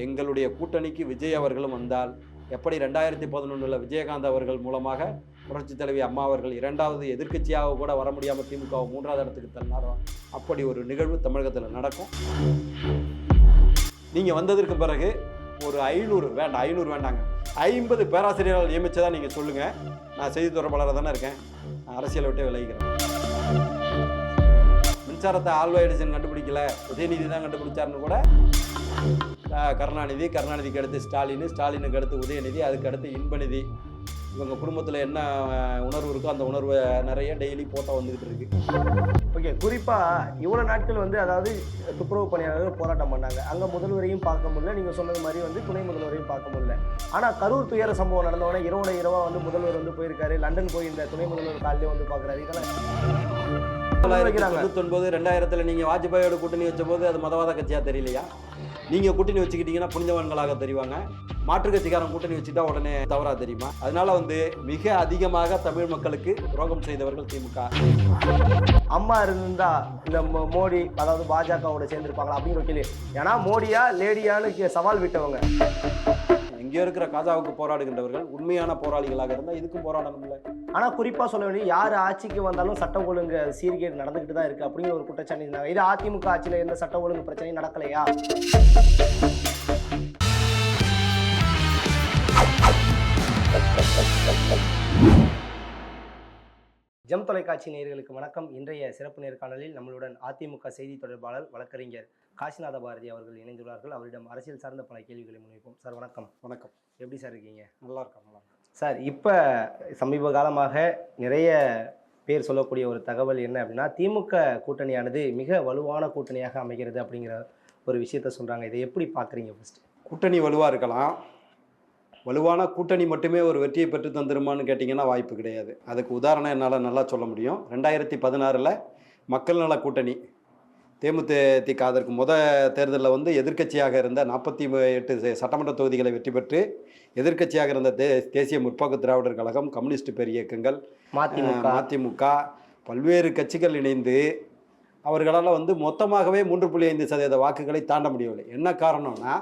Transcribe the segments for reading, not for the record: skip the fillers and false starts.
எங்களுடைய கூட்டணிக்கு விஜய் அவர்களும் வந்தால் எப்படி 2011 விஜயகாந்த் அவர்கள் மூலமாக புரட்சித் தலைவி அம்மா அவர்கள் இரண்டாவது எதிர்க்கட்சியாக கூட வர முடியாமல் திமுக 3வது இடத்துக்கு தள்ளினாரோ அப்படி ஒரு நிகழ்வு தமிழகத்தில் நடக்கும். நீங்கள் வந்ததற்கு பிறகு ஒரு 500 வேண்டாம், 500 வேண்டாங்க, 50 பேராசிரியர்கள் நியமித்ததாக நீங்கள் சொல்லுங்கள். நான் செய்தி தொடர்பாளராக தானே இருக்கேன், நான் அரசியலை விட்டு விலகிக்கிறேன். மின்சாரத்தை ஆல்வா எடிசன் கண்டுபிடிக்கல, உதயநிதி தான் கண்டுபிடிச்சாருன்னு கூட கருணாநிதிக்கு அடுத்து ஸ்டாலினுக்கு அடுத்து உதயநிதி, அதுக்கு அடுத்து இன்பநிதி. இவங்க குடும்பத்தில் என்ன உணர்வு இருக்கோ அந்த உணர்வை நிறைய டெய்லி போட்டோ வந்துக்கிட்டு இருக்கு. ஓகே, குறிப்பாக இவ்வளோ நாட்கள் அதாவது துப்புரவு பணியாளர்கள் போராட்டம் பண்ணாங்க. அங்கே முதல்வரையும் பார்க்க முடியல, நீங்கள் சொன்னது மாதிரி துணை முதல்வரையும் பார்க்க முடியல. ஆனால் கரூர் துயர சம்பவம் நடந்தவொடனே இரவாக முதல்வர் போயிருக்காரு. லண்டன் போய் இந்த துணை முதல்வர் காலையிலே பார்க்குறாரு. இதெல்லாம் 1999 நீங்கள் வாஜ்பாயோட கூட்டணி வச்ச போது அது மதவாத கட்சியாக தெரியலையா? நீங்கள் கூட்டணி வச்சுக்கிட்டீங்கன்னா புனிதவன்களாக தெரிவாங்க. மாற்று கட்சிக்காரன் கூட்டணி வச்சுட்டா உடனே தவறா தெரியுமா? அதனால மிக அதிகமாக தமிழ் மக்களுக்கு துரோகம் செய்தவர்கள் திமுக. அம்மா இருந்தா இந்த மோடி அதாவது பாஜகவோட சேர்ந்திருப்பாங்களா அப்படிங்கிற கேள்வி. ஏன்னா மோடியா லேடியான்னு சவால் விட்டவங்க. இங்கே இருக்கிற காஜாவுக்கு போராடுகின்றவர்கள் உண்மையான போராளிகளாக இருந்தால் இதுக்கும் போராடணும்ல. ஆனால் குறிப்பாக சொல்ல வேண்டிய யார் ஆட்சிக்கு வந்தாலும் சட்டம் ஒழுங்கு சீர்கேடு நடந்துக்கிட்டு தான் இருக்குது அப்படிங்கிற ஒரு குற்றச்சாட்டு இருந்தாங்க. இது அதிமுக ஆட்சியில் எந்த சட்டம் ஒழுங்கு பிரச்சனையும் நடக்கலையா? ஜெம் தொலைக்காட்சி நேயர்களுக்கு வணக்கம். இன்றைய சிறப்பு நேர்காணலில் நம்மளுடன் அதிமுக செய்தி தொடர்பாளர் வழக்கறிஞர் காசிநாத பாரதி அவர்கள் இணைந்துள்ளார்கள். அவரிடம் அரசியல் சார்ந்த பல கேள்விகளை முன்வைப்போம். சார் வணக்கம். வணக்கம். எப்படி சார் இருக்கீங்க? நல்லா இருக்கோம். சார், இப்போ சமீப காலமாக நிறைய பேர் சொல்லக்கூடிய ஒரு தகவல் என்ன அப்படின்னா, திமுக கூட்டணியானது மிக வலுவான கூட்டணியாக அமைகிறது அப்படிங்கிற ஒரு விஷயத்த சொல்கிறாங்க. இதை எப்படி பார்க்குறீங்க? ஃபஸ்ட்டு, கூட்டணி வலுவாக இருக்கலாம், வலுவான கூட்டணி மட்டுமே ஒரு வெற்றியை பெற்று தந்துருமான்னு கேட்டிங்கன்னா வாய்ப்பு கிடையாது. அதுக்கு உதாரணம் என்னால் நல்லா சொல்ல முடியும். 2016 மக்கள் நல கூட்டணி தேமுதிக அதற்கு தேர்தலில் எதிர்க்கட்சியாக இருந்த 48 சட்டமன்ற தொகுதிகளை வெற்றி பெற்று எதிர்க்கட்சியாக இருந்த தேசிய முற்போக்கு திராவிடர் கழகம், கம்யூனிஸ்ட் பேரியக்கங்கள், மதிமுக பல்வேறு கட்சிகள் இணைந்து அவர்களால் மொத்தமாகவே 3.5% வாக்குகளை தாண்ட முடியவில்லை. என்ன காரணம்னா,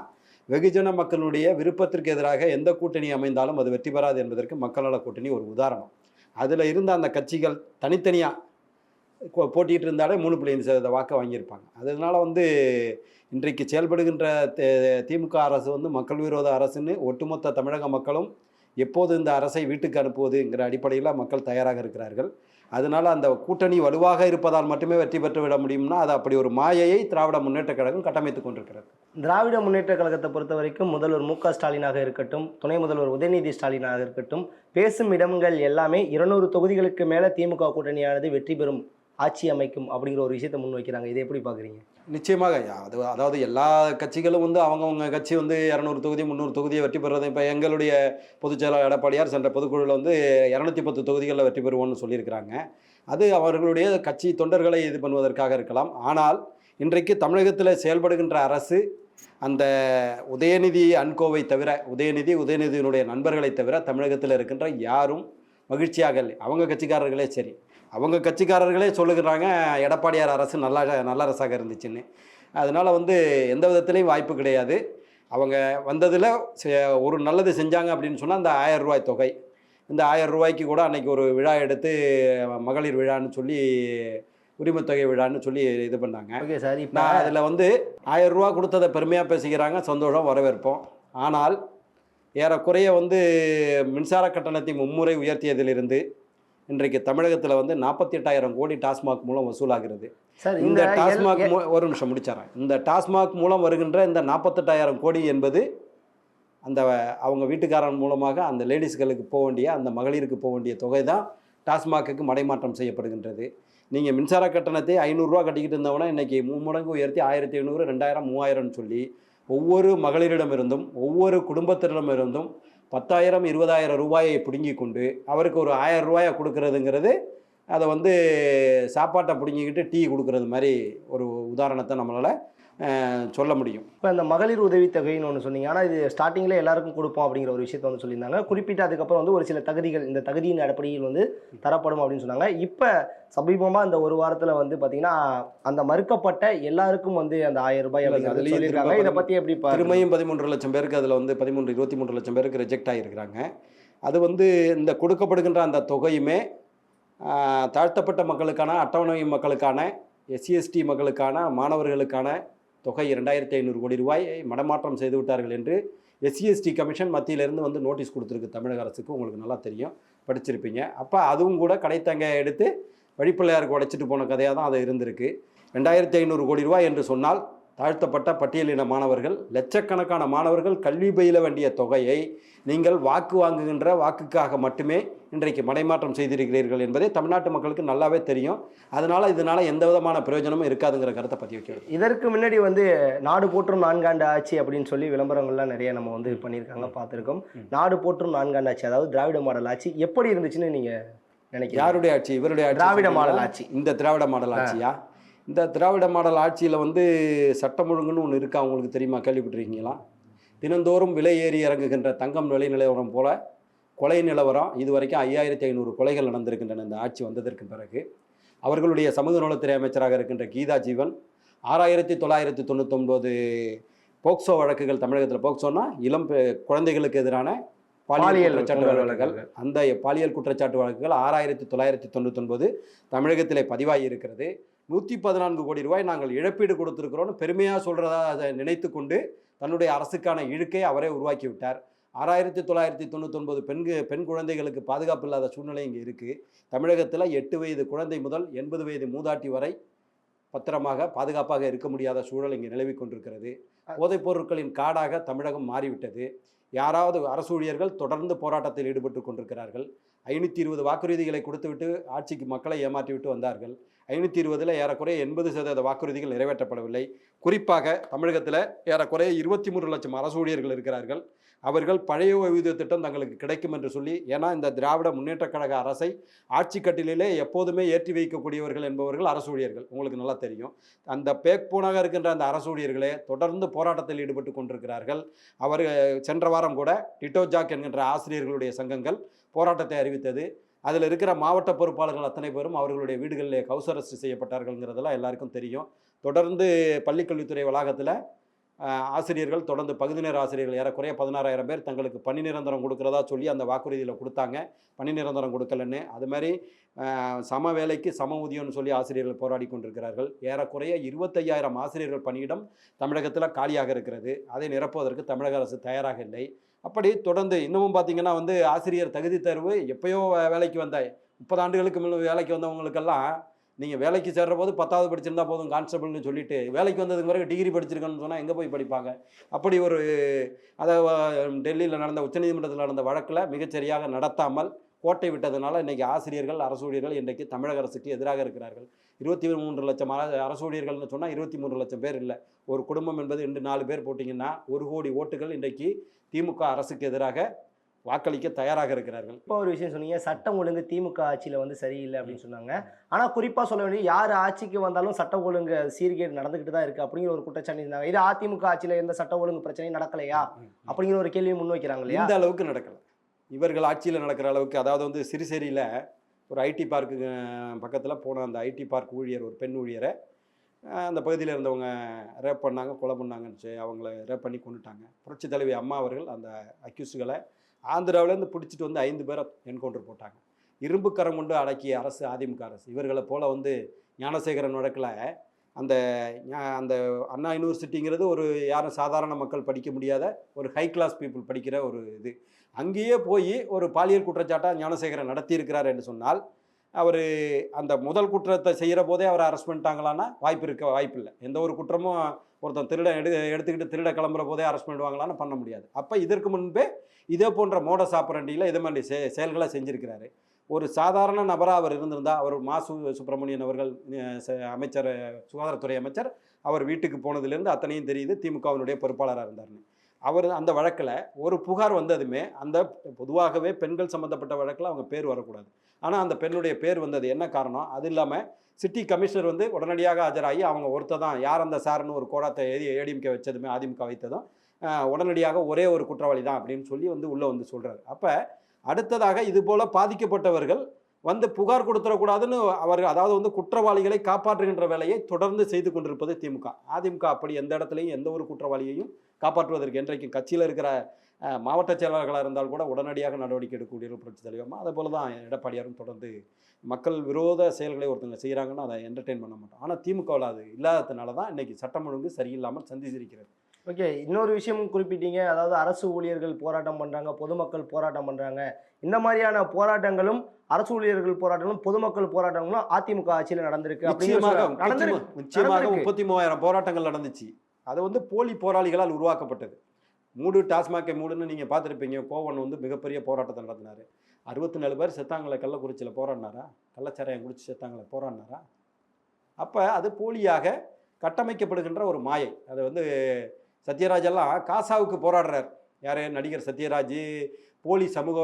வெகுஜன மக்களுடைய விருப்பத்திற்கு எதிராக எந்த கூட்டணி அமைந்தாலும் அது வெற்றி பெறாது என்பதற்கு மக்கள் நல கூட்டணி ஒரு உதாரணம். அதில் இருந்த அந்த கட்சிகள் தனித்தனியாக போட்டிகிட்டு இருந்தாலே 3.5% வாக்கை வாங்கியிருப்பாங்க. அதனால் இன்றைக்கு செயல்படுகின்ற திமுக அரசு மக்கள் விரோத அரசுன்னு ஒட்டுமொத்த தமிழக மக்களும் எப்போது இந்த அரசை வீட்டுக்கு அனுப்புவதுங்கிற அடிப்படையில் மக்கள் தயாராக இருக்கிறார்கள். அதனால் அந்த கூட்டணி வலுவாக இருப்பதால் மட்டுமே வெற்றி பெற்று விட முடியும்னா அது அப்படி ஒரு மாயையை திராவிட முன்னேற்ற கழகம் கட்டமைத்துக் கொண்டிருக்கிறது. திராவிட முன்னேற்ற கழகத்தை பொறுத்த வரைக்கும் முதல்வர் மு க ஸ்டாலினாக இருக்கட்டும், துணை முதல்வர் உதயநிதி ஸ்டாலினாக இருக்கட்டும், பேசும் இடங்கள் எல்லாமே 200 தொகுதிகளுக்கு மேலே திமுக கூட்டணியானது வெற்றி பெறும், ஆட்சி அமைக்கும் அப்படிங்கிற ஒரு விஷயத்தை முன்வைக்கிறாங்க. இதை எப்படி பார்க்குறீங்க? நிச்சயமாக அதாவது எல்லா கட்சிகளும் அவங்கவுங்க கட்சி 200 தொகுதி 300 தொகுதியை வெற்றி பெறுறது. இப்போ எங்களுடைய பொதுச் செயலாளர் எடப்பாடியார் சென்ற பொதுக்குழுவில் 210 தொகுதிகளில் வெற்றி பெறுவோம்னு சொல்லியிருக்கிறாங்க. அது அவர்களுடைய கட்சி தொண்டர்களை இது பண்ணுவதற்காக இருக்கலாம். ஆனால் இன்றைக்கு தமிழகத்தில் செயல்படுகின்ற அரசு அந்த உதயநிதி அன்கோவை தவிர, உதயநிதியினுடைய நண்பர்களை தவிர தமிழகத்தில் இருக்கின்ற யாரும் மகிழ்ச்சியாக இல்லை. அவங்க கட்சிக்காரர்களே சரி, அவங்க கட்சிக்காரர்களே சொல்லுகிறாங்க எடப்பாடியார் அரசு நல்ல அரசாக இருந்துச்சுன்னு. அதனால் எந்த விதத்துலேயும் வாய்ப்பு கிடையாது. அவங்க வந்ததில் ஒரு நல்லது செஞ்சாங்க அப்படின்னு சொன்னால் அந்த 1000 ரூபாய் தொகை, இந்த 1000 ரூபாய்க்கு கூட அன்றைக்கி ஒரு விழா எடுத்து மகளிர் விழான்னு சொல்லி உரிமைத்தொகை விழான்னு சொல்லி இது பண்ணாங்க. ஓகே சார், இப்போ அதில் 1000 ரூபா கொடுத்ததை பெருமையாக பேசிக்கிறாங்க, சந்தோஷம், வரவேற்போம். ஆனால் ஏறக்குறைய மின்சார கட்டணத்தை மும்முறை உயர்த்தியதிலிருந்து இன்றைக்கு தமிழகத்தில் 48,000 கோடி டாஸ்மாக் மூலம் வசூலாகிறது. இந்த டாஸ்மாக் ஒரு நிமிஷம் முடிச்சாரன். இந்த டாஸ்மாக் மூலம் வருகின்ற இந்த 48,000 கோடி என்பது அந்த அவங்க வீட்டுக்காரன் மூலமாக அந்த லேடிஸ்களுக்கு போக வேண்டிய, அந்த மகளிருக்கு போக வேண்டிய தொகை தான் டாஸ்மாக்கு மடைமாற்றம் செய்யப்படுகின்றது. நீங்கள் மின்சார கட்டணத்தை 500 ரூபா கட்டிக்கிட்டு இருந்தவனா இன்றைக்கி 3 மடங்கு உயர்த்தி 1500, 2000, 3000 சொல்லி ஒவ்வொரு மகளிரிடமிருந்தும் ஒவ்வொரு குடும்பத்திடமிருந்தும் 10,000, 20,000 ரூபாயை பிடுங்கி கொண்டு அவருக்கு ஒரு 1000 ரூபாயை கொடுக்கறதுங்கிறது அதை சாப்பாட்டை பிடுங்கிக்கிட்டு டீ கொடுக்கறது மாதிரி ஒரு உதாரணத்தை நம்மளால் சொல்ல முடியும். இப்போ இந்த மகளிர் உதவித்தொகைன்னு ஒன்று சொன்னீங்க, ஆனால் இது ஸ்டார்டிங்கில் எல்லாருக்கும் கொடுப்போம் அப்படிங்கிற ஒரு விஷயத்தை வந்து சொல்லியிருந்தாங்க. குறிப்பிட்ட அதுக்கப்புறம் வந்து ஒரு சில தகுதிகள், இந்த தகுதியின் அடிப்படையில் வந்து தரப்படும் அப்படின்னு சொன்னாங்க. இப்போ சமீபமாக இந்த ஒரு வாரத்தில் வந்து பார்த்தீங்கன்னா அந்த மறுக்கப்பட்ட எல்லாருக்கும் வந்து அந்த 1000 ரூபாய் அப்படின்னு சொல்லியிருக்காங்க. இதை பற்றி எப்படி திரும்பியும் 13 லட்சம் பேருக்கு அதில் வந்து 23 லட்சம் பேருக்கு ரிஜெக்ட் ஆகியிருக்கிறாங்க. அது வந்து இந்த கொடுக்கப்படுகின்ற அந்த தொகையுமே தாழ்த்தப்பட்ட மக்களுக்கான, அட்டவணை மக்களுக்கான, SC/ST மக்களுக்கான, மாணவர்களுக்கான தொகை 2500 கோடி ரூபாயை மடமாற்றம் செய்து விட்டார்கள் என்று SC/ST கமிஷன் மத்தியிலிருந்து வந்து நோட்டீஸ் கொடுத்துருக்கு தமிழக அரசுக்கு. உங்களுக்கு நல்லா தெரியும், படிச்சிருப்பீங்க. அப்போ அதுவும் கூட கடைத்தங்க எடுத்து வழிப்பிள்ளையாருக்கு உடைச்சிட்டு போன கதையாக தான் அது இருந்திருக்கு. 2500 கோடி ரூபாய் என்று சொன்னால் தாழ்த்தப்பட்ட பட்டியலின மாணவர்கள், லட்சக்கணக்கான மாணவர்கள் கல்வி பயில வேண்டிய தொகையை நீங்கள் வாக்கு வாங்குகின்ற வாக்குக்காக மட்டுமே இன்றைக்கு மடைமாற்றம் செய்திருக்கிறீர்கள் என்பதே தமிழ்நாட்டு மக்களுக்கு நல்லாவே தெரியும். இதனால் எந்த விதமான பிரயோஜனமும் இருக்காதுங்கிற கருத்தை பற்றி வைக்கிறது. இதற்கு முன்னாடி வந்து நாடு போற்றும் 4 ஆண்டு ஆட்சி அப்படின்னு சொல்லி விளம்பரங்கள்லாம் நிறைய நம்ம வந்து பண்ணியிருக்காங்க, பார்த்துருக்கோம். நாடு போற்றும் 4 ஆண்டு ஆட்சி, அதாவது திராவிட மாடல் ஆட்சி எப்படி இருந்துச்சுன்னு நீங்கள் நினைக்கிறீங்க? யாருடைய ஆட்சி? இவருடைய ஆட்சி, திராவிட மாடல் ஆட்சி. இந்த திராவிட மாடல் ஆட்சியா? இந்த திராவிட மாடல் ஆட்சியில் வந்து சட்டம் ஒழுங்குன்னு ஒன்று இருக்கா, உங்களுக்கு தெரியுமா? கேள்விப்பட்டிருக்கீங்களா? தினந்தோறும் விலை ஏறி இறங்குகின்ற தங்கம் விலை நிலவரம் போல கொலை நிலவரம் இதுவரைக்கும் 5500 கொலைகள் நடந்திருக்கின்றன இந்த ஆட்சி வந்ததற்கு பிறகு. அவர்களுடைய சமூக நலத்துறை அமைச்சராக இருக்கின்ற கீதா ஜீவன் 6999 போக்சோ வழக்குகள் தமிழகத்தில், போக்சோன்னா இளம் குழந்தைகளுக்கு எதிரான பாலியல் குற்றச்சாட்டு வழக்குகள், அந்த பாலியல் குற்றச்சாட்டு வழக்குகள் 6999 தமிழகத்திலே பதிவாகி இருக்கிறது. 114 கோடி ரூபாய் நாங்கள் இழப்பீடு கொடுத்துருக்கிறோன்னு பெருமையாக சொல்கிறதா அதை நினைத்து கொண்டு தன்னுடைய அரசுக்கான இழுக்கை அவரே உருவாக்கி விட்டார். 6999 பெண் குழந்தைகளுக்கு பாதுகாப்பு இல்லாத சூழ்நிலை இங்கே இருக்குது. தமிழகத்தில் 8 வயது குழந்தை முதல் 80 வயது மூதாட்டி வரை பத்திரமாக பாதுகாப்பாக இருக்க முடியாத சூழல் இங்கே நிலவி கொண்டிருக்கிறது. போதைப் பொருட்களின் காடாக தமிழகம் மாறிவிட்டது. யாராவது அரசு ஊழியர்கள் தொடர்ந்து போராட்டத்தில் ஈடுபட்டு கொண்டிருக்கிறார்கள். 520 வாக்குறுதிகளை கொடுத்துவிட்டு ஆட்சிக்கு மக்களை ஏமாற்றிவிட்டு வந்தார்கள். 520 ஏறக்குறைய 80% வாக்குறுதிகள் நிறைவேற்றப்படவில்லை. குறிப்பாக தமிழகத்தில் ஏறக்குறைய 23 லட்சம் அரசு ஊழியர்கள் இருக்கிறார்கள். அவர்கள் பழைய ஓய்வூதிய திட்டம் தங்களுக்கு கிடைக்கும் என்று சொல்லி, ஏன்னா இந்த திராவிட முன்னேற்றக் கழக அரசை ஆட்சி கட்டிலே எப்போதுமே ஏற்றி வைக்கக்கூடியவர்கள் என்பவர்கள் அரசு ஊழியர்கள், உங்களுக்கு நல்லா தெரியும். அந்த பேக்போனாக இருக்கின்ற அந்த அரசு ஊழியர்களே தொடர்ந்து போராட்டத்தில் ஈடுபட்டு கொண்டிருக்கிறார்கள். அவர் சென்ற வாரம் கூட டிட்டோ ஜாக் என்கின்ற ஆசிரியர்களுடைய சங்கங்கள் போராட்டத்தை அறிவித்தது. அதில் இருக்கிற மாவட்ட பொறுப்பாளர்கள் அத்தனை பேரும் அவர்களுடைய வீடுகளிலே ஹவுஸ் அரெஸ்ட் செய்யப்பட்டார்கள்ங்கிறதெல்லாம் எல்லாருக்கும் தெரியும். தொடர்ந்து பள்ளிக்கல்வித்துறை வளாகத்தில் ஆசிரியர்கள், தொடர்ந்து பகுதி நேர ஆசிரியர்கள் ஏறக்குறைய 16000 பேர் தங்களுக்கு பணி நிரந்தரம் கொடுக்குறதா சொல்லி அந்த வாக்குறுதியில் கொடுத்தாங்க. பணி நிரந்தரம் கொடுக்கலன்னு. அது மாதிரி சம வேலைக்கு சம ஊதியம்னு சொல்லி ஆசிரியர்கள் போராடி கொண்டிருக்கிறார்கள். ஏறக்குறைய 25000 ஆசிரியர்கள் பணியிடம் தமிழகத்தில் காலியாக இருக்கிறது. அதை நிரப்புவதற்கு தமிழக அரசு தயாராக இல்லை. அப்படி தொடர்ந்து இன்னமும் பார்த்தீங்கன்னா வந்து ஆசிரியர் தகுதி தேர்வு எப்பயோ வேலைக்கு வந்த 30 ஆண்டுகளுக்கு முன்னே வேலைக்கு வந்தவங்களுக்கெல்லாம் நீங்கள் வேலைக்கு சேர்ற போது 10வது படிச்சிருந்தா போதும் கான்ஸ்டபிள்னு சொல்லிட்டு வேலைக்கு வந்ததுக்கு பிறகு டிகிரி படிச்சிருக்கணும்னு சொன்னால் எங்கே போய் படிப்பாங்க? அப்படி ஒரு அதை டெல்லியில் நடந்த உச்சநீதிமன்றத்தில் நடந்த வழக்கில் மிகச்சரியாக நடத்தாமல் கோட்டை விட்டதுனால இன்றைக்கி ஆசிரியர்கள், அரசு ஊழியர்கள் இன்றைக்கு தமிழக அரசுக்கு எதிராக இருக்கிறார்கள். 23 லட்சம் அரசு ஊழியர்கள்னு சொன்னால் 23 லட்சம் பேர் இல்லை. ஒரு குடும்பம் என்பது 2-4 பேர் போட்டிங்கன்னா 1 கோடி ஓட்டுகள் இன்றைக்கு திமுக அரசுக்கு எதிராக வாக்களிக்க தயாராக இருக்கிறார்கள். இப்போ ஒரு விஷயம் சொன்னீங்க, சட்டம் ஒழுங்கு திமுக ஆட்சியில் வந்து சரியில்லை அப்படின்னு சொன்னாங்க. ஆனால் குறிப்பாக சொல்ல வேண்டிய, யார் ஆட்சிக்கு வந்தாலும் சட்டம் ஒழுங்கு சீர்கேடு நடந்துக்கிட்டு தான் இருக்குது அப்படிங்கிற ஒரு குற்றச்சாட்டு இருந்தாங்க. இது அதிமுக ஆட்சியில் எந்த சட்டம் ஒழுங்கு பிரச்சனையும் நடக்கலையா அப்படிங்கிற ஒரு கேள்வியை முன்வைக்கிறாங்க இல்லையா? இந்த அளவுக்கு நடக்கலை. இவர்கள் ஆட்சியில் நடக்கிற அளவுக்கு, அதாவது வந்து சிறுசேரியில் ஒரு ஐடி பார்க்கு பக்கத்தில் போன அந்த ஐடி பார்க் ஊழியர், ஒரு பெண் ஊழியரை அந்த பகுதியில் இருந்தவங்க ரேப் பண்ணாங்க, கொலை பண்ணாங்கன்னு அவங்கள ரேப் பண்ணி கொண்டுட்டாங்க. புரட்சி தலைவி அம்மா அவர்கள் அந்த அக்யூஸ்டுகளை ஆந்திராவிலேருந்து பிடிச்சிட்டு வந்து 5 பேரை என்கவுண்டர் போட்டாங்க. இரும்பு கரம் கொண்டு அடக்கிய அரசு அதிமுக அரசு. இவர்களை போல் வந்து ஞானசேகரன் வழக்கில் அந்த அண்ணா யூனிவர்சிட்டிங்கிறது ஒரு யாரும் சாதாரண மக்கள் படிக்க முடியாத ஒரு ஹை கிளாஸ் பீப்புள் படிக்கிற ஒரு இது. அங்கேயே போய் ஒரு பாலியல் குற்றச்சாட்டாக ஞானசேகரன் நடத்தியிருக்கிறார் என்று சொன்னால், அவர் அந்த முதல் குற்றத்தை செய்கிற போதே அவரை அரெஸ்ட் பண்ணிட்டாங்களான்னா வாய்ப்பில்லை. எந்த ஒரு குற்றமும் ஒருத்தன் எடுத்துக்கிட்டு திருட கிளம்புற போதே அரெஸ்ட் பண்ணிடுவாங்களான்னு பண்ண முடியாது. அப்போ இதற்கு முன்பே இதே போன்ற மோடஸ் ஆப்பரண்டியில் இதே மாதிரி செயல்களை செஞ்சுருக்கிறாரு. ஒரு சாதாரண நபராக அவர் இருந்திருந்தால், அவர் சுப்பிரமணியன் அவர்கள் அமைச்சர், சுகாதாரத்துறை அமைச்சர், அவர் வீட்டுக்கு போனதுலேருந்து அத்தனையும் தெரியுது திமுகவினுடைய பொறுப்பாளராக இருந்தார்னு. அவர் அந்த வழக்கில் ஒரு புகார் வந்ததுமே அந்த பொதுவாகவே பெண்கள் சம்மந்தப்பட்ட வழக்கில் அவங்க பேர் வரக்கூடாது. ஆனால் அந்த பெண்ணுடைய பேர் வந்தது. என்ன காரணம்? அது இல்லாமல் சிட்டி கமிஷனர் வந்து உடனடியாக ஆஜராகி அவங்க ஒருத்தர் தான் யார் அந்த சார்னு ஒரு கோடாத்தை எழுதி ஏடிஎம்கே வச்சதுமே அதிமுக வைத்ததும் உடனடியாக ஒரே ஒரு குற்றவாளி தான் அப்படின்னு சொல்லி வந்து உள்ளே வந்து சொல்கிறார். அப்போ அடுத்ததாக இது போல் பாதிக்கப்பட்டவர்கள் வந்து புகார் கொடுத்துடக்கூடாதுன்னு அவர் அதாவது வந்து குற்றவாளிகளை காப்பாற்றுகின்ற வேலையை தொடர்ந்து செய்து கொண்டிருப்பது திமுக. அதிமுக அப்படி எந்த இடத்துலையும் எந்த ஒரு குற்றவாளியையும் காப்பாற்றுவதற்கு என்றைக்கும் கட்சியில் இருக்கிற மாவட்ட செயலாளர்களாக இருந்தால் கூட உடனடியாக நடவடிக்கை எடுக்கக்கூடிய புரட்சி தலைவமா அதே போல தான் எடப்பாடியாரும் தொடர்ந்து மக்கள் விரோத செயல்களை ஒருத்தவங்க செய்கிறாங்கன்னா அதை என்டர்டெயின் பண்ண மாட்டோம். ஆனால் திமுகவில் அது இல்லாததுனால தான் இன்னைக்கு சட்டம் ஒழுங்கு சரியில்லாமல் சந்திச்சிருக்கிறது. ஓகே, இன்னொரு விஷயமும் குறிப்பிட்டீங்க. அதாவது அரசு ஊழியர்கள் போராட்டம் பண்ணுறாங்க, பொதுமக்கள் போராட்டம் பண்ணுறாங்க. இந்த மாதிரியான போராட்டங்களும் அரசு ஊழியர்கள் போராட்டங்களும் பொதுமக்கள் போராட்டங்களும் அதிமுக ஆட்சியில் நடந்திருக்கு. நிச்சயமாக 33,000 போராட்டங்கள் நடந்துச்சு. அது வந்து போலி போராளிகளால் உருவாக்கப்பட்டது. மூடு டாஸ்மாகை மூடுன்னு நீங்கள் பார்த்துருப்பீங்க. கோவன் வந்து மிகப்பெரிய போராட்டத்தை நடத்தினார். 64 பேர் செத்தாங்களை கள்ளக்குறிச்சியில் போராடினாரா? கள்ளச்சாராயம் குடிச்சு செத்தாங்களை போராடினாரா? அப்போ அது போலியாக கட்டமைக்கப்படுகின்ற ஒரு மாயை. அது வந்து சத்யராஜெல்லாம் காசாவுக்கு போராடுறார். யார்? நடிகர் சத்யராஜ். போலி சமூக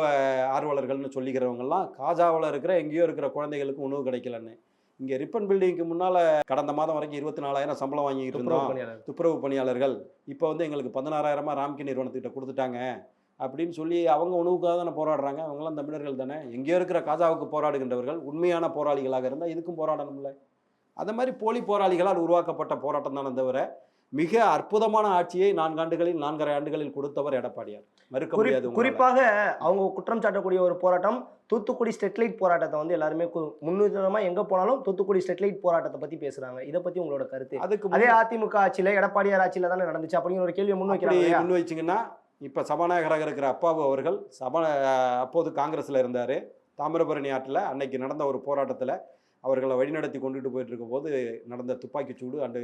ஆர்வலர்கள்னு சொல்லிக்கிறவங்கெல்லாம் காசாவில் இருக்கிற எங்கேயோ இருக்கிற குழந்தைகளுக்கு உணவு கிடைக்கலன்னு. இங்கே ரிப்பன் பில்டிங்க்கு முன்னால் கடந்த மாதம் வரைக்கும் 24,000 சம்பளம் வாங்கிட்டு இருந்தோம் துப்புரவு பணியாளர்கள். இப்போ வந்து எங்களுக்கு 16,000 ராம்கி நிறுவனத்துக்கிட்ட கொடுத்துட்டாங்க அப்படின்னு சொல்லி அவங்க உணவுக்காக தானே போராடுறாங்க. அவங்களாம் தமிழர்கள் தானே. எங்கேயோ இருக்கிற காசாவுக்கு போராடுகின்றவர்கள் உண்மையான போராளிகளாக இருந்தால் இதுக்கும் போராடணும்ல. அது மாதிரி போலி போராளிகளால் உருவாக்கப்பட்ட போராட்டம் தானே தவிர மிக அற்புதமான ஆட்சியை 4 ஆண்டுகளில் 4.5 ஆண்டுகளில் கொடுத்தவர் எடப்பாடியார். மறுக்க முடியாது. குறிப்பாக அவங்க குற்றம் சாட்டக்கூடிய ஒரு போராட்டம் தூத்துக்குடி ஸ்டெர்லைட் போராட்டத்தை வந்து எல்லாருமே முன்னுதாரணமாக எங்கே போனாலும் தூத்துக்குடி ஸ்டெர்லைட் போராட்டத்தை பற்றி பேசுகிறாங்க. இதை பற்றி உங்களோட கருத்து? அதுக்கு அதே அதிமுக ஆட்சியில் எடப்பாடியார் ஆட்சியில் தானே நடந்துச்சு அப்படிங்கிற ஒரு கேள்வியை முன் வச்சிங்கன்னா இப்போ சபாநாயகராக இருக்கிற அப்பாவு அவர்கள் அப்போது காங்கிரஸில் இருந்தார். தாமிரபரணி ஆற்றில் அன்னைக்கு நடந்த ஒரு போராட்டத்தில் அவர்களை வழிநடத்தி கொண்டுட்டு போயிட்டு இருக்கும் போது நடந்த துப்பாக்கிச்சூடு அண்டு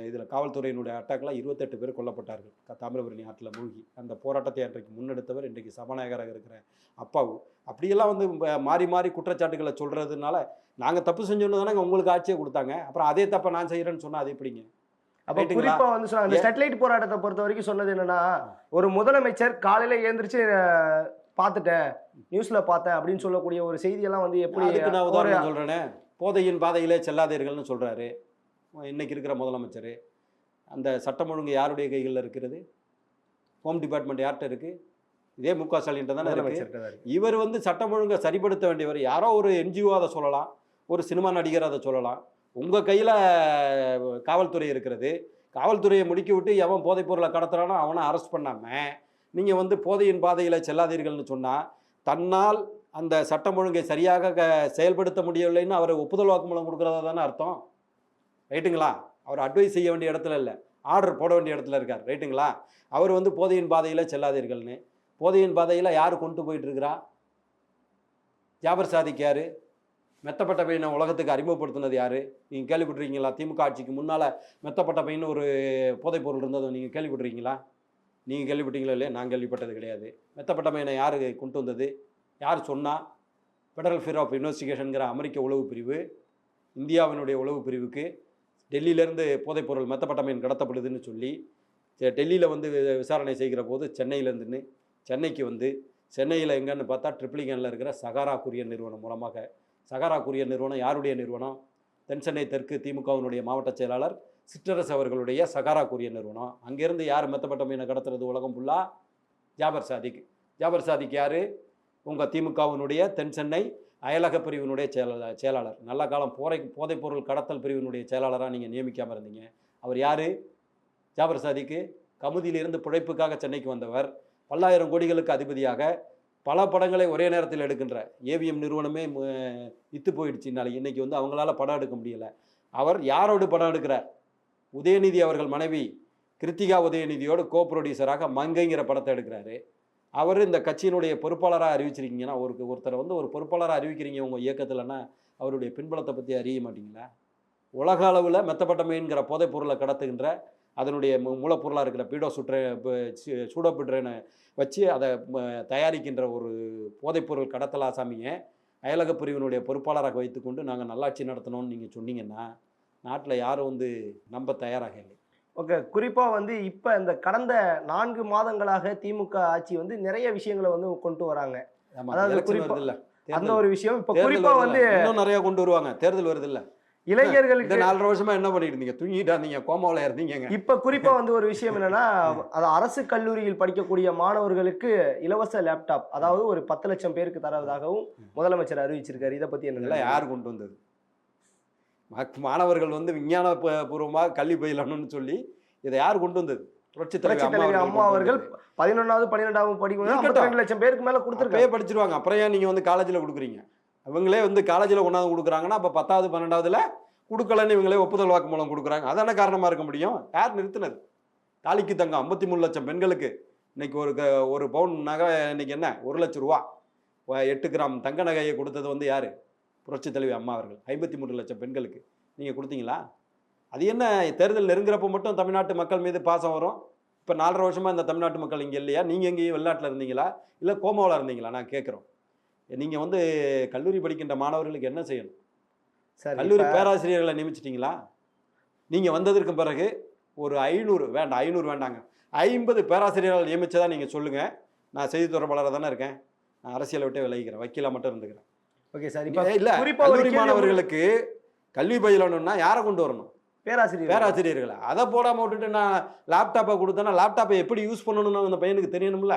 இதில் காவல்துறையினுடைய அட்டாக்கில் 28 பேர் கொல்லப்பட்டார்கள். தாமிரபரணி ஆற்றில் மூழ்கி. அந்த போராட்டத்தை அன்றைக்கு முன்னெடுத்தவர் இன்றைக்கு சபாநாயகராக இருக்கிற அப்பாவு. அப்படியெல்லாம் வந்து மாறி மாறி குற்றச்சாட்டுகளை சொல்கிறதுனால நாங்கள் தப்பு செஞ்சோன்னு தானே உங்களுக்கு ஆட்சியை கொடுத்தாங்க. அப்புறம் அதே தப்பை நான் செய்கிறேன்னு சொன்னால் அது எப்படிங்க? அப்போ குறிப்பாக வந்து சொன்னாங்க ஸ்டெர்லைட் போராட்டத்தை பொறுத்த வரைக்கும் சொன்னது என்னன்னா, ஒரு முதலமைச்சர் காலையில் எழுந்திரிச்சு பார்த்துட்டேன், நியூஸில் பார்த்தேன் அப்படின்னு சொல்லக்கூடிய ஒரு செய்தியெல்லாம் வந்து எப்படி? அதுக்கு நான் உதாரணம் சொல்கிறேனே, போதையின் பாதையிலே செல்லாதீர்கள்னு சொல்கிறாரு இன்னைக்கு இருக்கிற முதலமைச்சர். அந்த சட்டம் ஒழுங்கு யாருடைய கைகளில் இருக்கிறது? ஹோம் டிபார்ட்மெண்ட் யார்கிட்ட இருக்குது? இதே மு க ஸ்டாலின்ட்ட தானே இருக்குது. இவர் வந்து சட்டம் ஒழுங்கை சரிப்படுத்த வேண்டியவர். யாரோ ஒரு என்ஜிஓ அதை சொல்லலாம், ஒரு சினிமா நடிகர் அதை சொல்லலாம். உங்கள் கையில் காவல்துறை இருக்கிறது. காவல்துறையை முடுக்கி விட்டு எவன் போதைப் பொருளை கடத்துறானோ அவனை அரெஸ்ட் பண்ணாமல் நீங்கள் வந்து போதையின் பாதையில் செல்லாதீர்கள்னு சொன்னால் தன்னால் அந்த சட்டம் ஒழுங்கை சரியாக செயல்படுத்த முடியவில்லைன்னு அவர் ஒப்புதல் வாக்குமூலம் கொடுக்குறதா தானே அர்த்தம். ரைட்டுங்களா? அவர் அட்வைஸ் செய்ய வேண்டிய இடத்துல இல்லை, ஆர்டர் போட வேண்டிய இடத்துல இருக்கார். ரைட்டுங்களா? அவர் வந்து போதையின் பாதையில் செல்லாதீர்கள்னு. போதையின் பாதையில் யார் கொண்டு போயிட்டுருக்கிறா? ஜாபர் சாதிக் யார்? மெத்தப்பட்ட பையனை உலகத்துக்கு அறிமுகப்படுத்தினது யார்? நீங்கள் கேள்விப்பட்டிருக்கீங்களா? திமுக ஆட்சிக்கு முன்னால் மெத்தப்பட்ட பையன் ஒரு போதைப் பொருள் இருந்ததை நீங்கள் கேள்விப்பட்டிருக்கீங்களா? நீங்கள் கேள்விப்பட்டீங்களோ இல்லையா? நான் கேள்விப்பட்டது கிடையாது. மெத்தப்பட்ட பையனை யார் கொண்டு வந்தது? யார் சொன்னால்? ஃபெடரல் பியூரோ ஆஃப் இன்வெஸ்டிகேஷனுங்கிற அமெரிக்க உளவு பிரிவு இந்தியாவினுடைய உளவு பிரிவுக்கு டெல்லியிலேருந்து போதைப்பொருள் மெத்தப்பட்ட பையன் கடத்தப்படுதுன்னு சொல்லி டெல்லியில் வந்து விசாரணை செய்கிற போது சென்னையிலேருந்துன்னு சென்னைக்கு வந்து சென்னையில் எங்கன்னு பார்த்தா ட்ரிப்ளிகனில் இருக்கிற சகாரா குரியர் நிறுவனம் மூலமாக. சகாரா குரியர் நிறுவனம் யாருடைய நிறுவனம்? தென்சென்னை தெற்கு திமுகவினுடைய மாவட்ட செயலாளர் சிற்றரசு அவர்களுடைய சகாரா குரியர் நிறுவனம். அங்கேருந்து யார் மெத்தப்பட்ட மீனை கடத்துறது உலகம் ஃபுல்லாக? ஜாபர் சாதிக். ஜாபர் சாதிக் யார்? உங்கள் திமுகவினுடைய தென்சென்னை அயலக பிரிவினுடைய செயலாளர். நல்ல காலம் போதைப் பொருள் கடத்தல் பிரிவினுடைய செயலாளராக நீங்கள் நியமிக்காமல் இருந்தீங்க. அவர் யார்? ஜாபர் சாதிக்கு கமுதியிலிருந்து பிழைப்புக்காக சென்னைக்கு வந்தவர். பல்லாயிரம் கோடிகளுக்கு அதிபதியாக பல படங்களை ஒரே நேரத்தில் எடுக்கின்ற ஏவிஎம் நிறுவனமே வித்து போயிடுச்சு. இன்னைக்கு வந்து அவங்களால படம் எடுக்க முடியலை. அவர் யாரோடு படம் எடுக்கிறார்? உதயநிதி அவர்கள் மனைவி கிருத்திகா உதயநிதியோடு கோ ப்ரொடியூசராக மங்கைங்கிற படத்தை எடுக்கிறாரு. அவர் இந்த கட்சியினுடைய பொறுப்பாளராக அறிவிச்சிருக்கீங்கன்னா ஒருத்தரை வந்து ஒரு பொறுப்பாளராக அறிவிக்கிறீங்க உங்கள் இயக்கத்தில்னா அவருடைய பின்பலத்தை பற்றி அறிய மாட்டீங்களா? உலக அளவில் மெத்தப்பட்ட மீன்கிற போதைப் பொருளை கடத்துகின்ற அதனுடைய மூலப்பொருளாக இருக்கிற சூடோபிட்ரேனை வச்சு அதை தயாரிக்கின்ற ஒரு போதைப்பொருள் கடத்தல் ஆசாமியை அயலக பிரிவினுடைய பொறுப்பாளராக வைத்துக்கொண்டு நாங்கள் நல்லாட்சி நடத்தணும்னு நீங்கள் சொன்னீங்கன்னா நாட்டில் யாரும் வந்து நம்ப தயாராக இல்லை. ஓகே. குறிப்பா வந்து இப்ப இந்த கடந்த 4 மாதங்களாக திமுக ஆட்சி வந்து நிறைய விஷயங்கள வந்து கொண்டு வராங்க. ஆமா, அதாவது எலெக்ஷன் குறிப்பா வருது இல்ல, அந்த தேர்தல் ஒரு விஷயம். இப்ப தேர்தல் குறிப்பா வருது வந்து இல்ல, இன்னும் நிறைய கொண்டு வருவாங்க. தேர்தல் வருது இல்ல. இந்த இளைஞர்களுக்கு 4.5 வருஷமா என்ன பண்ணிட்டு இருந்தீங்க? தூங்கிட்டா இருந்தீங்க, கோமாவுல இருந்தீங்க. இப்ப குறிப்பா வந்து ஒரு விஷயம் என்னன்னா, அது அரசு கல்லூரியில் படிக்கக்கூடிய மாணவர்களுக்கு இலவச லேப்டாப் அதாவது ஒரு 10 லட்சம் பேருக்கு தருவதாகவும் முதலமைச்சர் அறிவிச்சிருக்காரு. இத பத்தி என்ன இதெல்லாம் நினைக்கிறீங்க? யார் கொண்டு வந்தது? மாணவர்கள் வந்து விஞ்ஞான பூர்வமாக கல்வி பயிலணும்னு சொல்லி இதை யார் கொண்டு வந்தது? புரட்சித் தலைவி புரட்சித் அம்மா தலைவி அவர்கள் அம்மா கொண்டு அவர்கள் வந்தது. 11வது 12வது படிக்கும்போது இருக்கட்டும். 52 லட்சம் பேருக்கு மேல அப்பயே கொடுத்திருக்காங்க. படிச்சிருவாங்க. அப்புறம் ஏன் நீங்க வந்து காலேஜில் கொடுக்குறீங்க? இவங்களே வந்து காலேஜில் கொண்டாந்து கொடுக்குறாங்கன்னா அப்போ 10வது 12வதுல கொடுக்கலன்னு இவங்களே ஒப்புதல் வாக்குமூலம் கொடுக்குறாங்க. அதான காரணமா இருக்க முடியும்? யார் நிறுத்தினது? தாலிக்கு தங்கம் 53 லட்சம் பெண்களுக்கு இன்னைக்கு ஒரு பவுன் நகை இன்னைக்கு என்ன 1 லட்சம் ரூபா 8 கிராம் தங்க நகையை கொடுத்தது வந்து யாரு? புரட்சித் தலைவி அம்மா அவர்கள். 53 லட்சம் பெண்களுக்கு நீங்க கொடுத்தீங்களா? அது என்ன தேர்தல் நெருங்குறப்ப மட்டும் தமிழ்நாட்டு மக்கள் மீது பாசம் வரும்? இப்போ 4.5 வருஷமா இந்த தமிழ்நாட்டு மக்கள் இங்கே இல்லையா? நீங்கள் எங்கேயும் வெளிநாட்டில் இருந்தீங்களா, இல்லை கோமாவில் இருந்தீங்களா? நான் கேட்குறோம். நீங்கள் வந்து கல்லூரி படிக்கின்ற மாணவர்களுக்கு என்ன செய்யணும்? சரி, கல்லூரி இப்ப பேராசிரியர்களை நியமிச்சிட்டிங்களா? நீங்கள் வந்ததற்கு பிறகு ஒரு 500 வேண்டாம், 500 வேண்டாங்க, 50 பேராசிரியர்கள் நியமிச்சதா நீங்கள் சொல்லுங்கள். நான் செய்தி தொடர்பாளராக தானே இருக்கேன், நான் அரசியலை விட்டே விலகிக்கிறேன், வக்கீலாக மட்டும் இருந்துக்கிறேன். Okay sir. இப்ப இல்லை, குறிப்பா ஒரு கல்லூரி கேள்வி மாணவர்களுக்கு கல்வி பயிலணும்னா யாரை கொண்டு வரணும்? பேராசிரியர் பேராசிரியர்களை. அதை போடாமல் விட்டுட்டு நான் லேப்டாப்பை கொடுத்தேன்னா லேப்டாப்பை எப்படி யூஸ் பண்ணணும்னு அந்த பையனுக்கு தெரியணும்ல.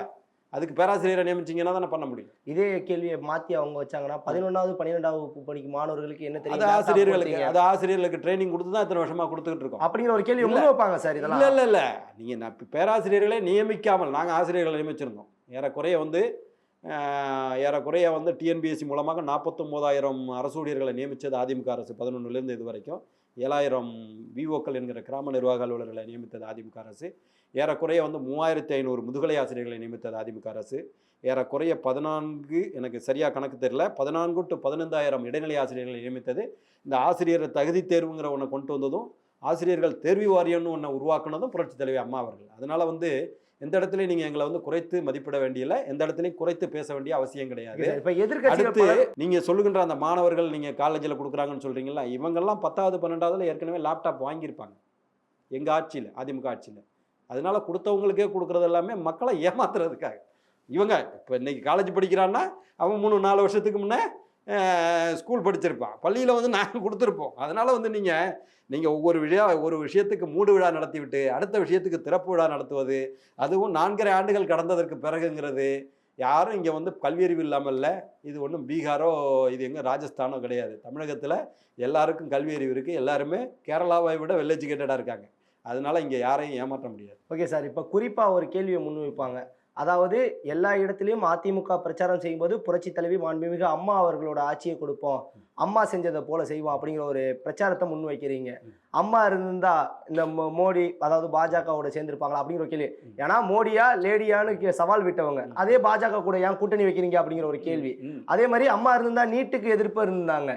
அதுக்கு பேராசிரியரை நியமிச்சிங்கன்னா தானே பண்ண முடியும். இதே கேள்வியை மாத்தி அவங்க வச்சாங்கன்னா 11வது 12வது வகுப்பு படிக்கும் மாணவர்களுக்கு என்ன அது தெரியும் ஆசிரியர்களுக்கு ட்ரைனிங் கொடுத்து தான் இத்தனை வருஷமா கொடுத்துக்கிட்டு இருக்கோம். அப்படிங்கிற ஒரு கேள்வி இல்ல. முன் வைப்பாங்க சார். இதெல்லாம் இல்லை இல்லை இல்லை, நீங்கள் பேராசிரியர்களே நியமிக்காமல் நாங்கள் ஆசிரியர்களை நியமிச்சிருந்தோம். ஏறக்குறைய வந்து டிஎன்பிஎஸ்சி மூலமாக 49,000 அரசு ஊழியர்களை நியமித்தது அதிமுக அரசு. 11லேருந்து இது வரைக்கும் 7,000 விஓக்கள் என்கிற கிராம நிர்வாக அலுவலர்களை நியமித்தது அதிமுக அரசு. ஏறக்குறைய வந்து 3,500 முதுகலை ஆசிரியர்களை நியமித்தது அதிமுக அரசு. ஏறக்குறைய 14, எனக்கு சரியாக கணக்கு தெரியல, 14 to 15,000 இடைநிலை ஆசிரியர்களை நியமித்தது. இந்த ஆசிரியர் தகுதி தேர்வுங்கிற ஒன்றை கொண்டு வந்ததும், ஆசிரியர்கள் தேர்வு வாரியம்னு ஒன்றை உருவாக்குனதும் புரட்சித் தலைவி அம்மா அவர்கள். அதனால் வந்து எந்த இடத்துலையும் நீங்கள் எங்களை வந்து குறைத்து மதிப்பிட வேண்டியதில்லை, எந்த இடத்துலையும் குறைத்து பேச வேண்டிய அவசியம் கிடையாது. இப்ப எதிர்க்கட்சிகள் அடுத்து நீங்கள் சொல்லுகின்ற அந்த மாணவர்கள் நீங்கள் காலேஜில் கொடுக்குறாங்கன்னு சொல்கிறீங்களா, இவங்கெல்லாம் 10வது 12வதுல ஏற்கனவே லேப்டாப் வாங்கியிருப்பாங்க எங்கள் ஆட்சியில், அதிமுக ஆட்சியில். அதனால கொடுத்தவங்களுக்கே கொடுக்குறது எல்லாமே மக்களை ஏமாத்துறதுக்காக. இவங்க இப்போ இன்னைக்கு காலேஜ் படிக்கிறான்னா அவன் 3-4 வருஷத்துக்கு முன்னே ஸ்கூல் படிச்சிருப்பான், பள்ளியில் வந்து நாங்கள் கொடுத்துருப்போம். அதனால் வந்து நீங்கள் ஒவ்வொரு விஷயத்துக்கு மூடு விழா நடத்திவிட்டு அடுத்த விஷயத்துக்கு திறப்பு விழா நடத்துவது, அதுவும் 4.5 ஆண்டுகள் கடந்ததற்கு பிறகுங்கிறது, யாரும் இங்கே வந்து கல்வியறிவு இல்லாமல் இல்லை. இது ஒன்றும் பீகாரோ இது எங்கே ராஜஸ்தானோ கிடையாது. தமிழகத்தில் எல்லாருக்கும் கல்வியறிவு இருக்குது. எல்லாருமே கேரளாவை விட வெல் எஜுகேட்டடாக இருக்காங்க. அதனால இங்கே யாரையும் ஏமாற்ற முடியாது. Okay sir. இப்போ குறிப்பாக ஒரு கேள்வியை முன்வைப்பாங்க. அதாவது எல்லா இடத்துலையும் அதிமுக பிரச்சாரம் செய்யும்போது புரட்சி தலைவி மாண்புமிகு அம்மா அவர்களோட ஆட்சியை கொடுப்போம், அம்மா செஞ்சதை போல செய்வோம் அப்படிங்கிற ஒரு பிரச்சாரத்தை முன்வைக்கிறீங்க. அம்மா இருந்தா இந்த மோடி அதாவது பாஜகவோட சேர்ந்திருப்பாங்களா அப்படிங்கிற ஒரு கேள்வி. ஏன்னா மோடியா லேடியான்னு சவால் விட்டவங்க அதே பாஜக கூட ஏன் கூட்டணி வைக்கிறீங்க அப்படிங்கிற ஒரு கேள்வி. அதே மாதிரி அம்மா இருந்தா நீட்டுக்கு எதிர்ப்பு இருந்தாங்க,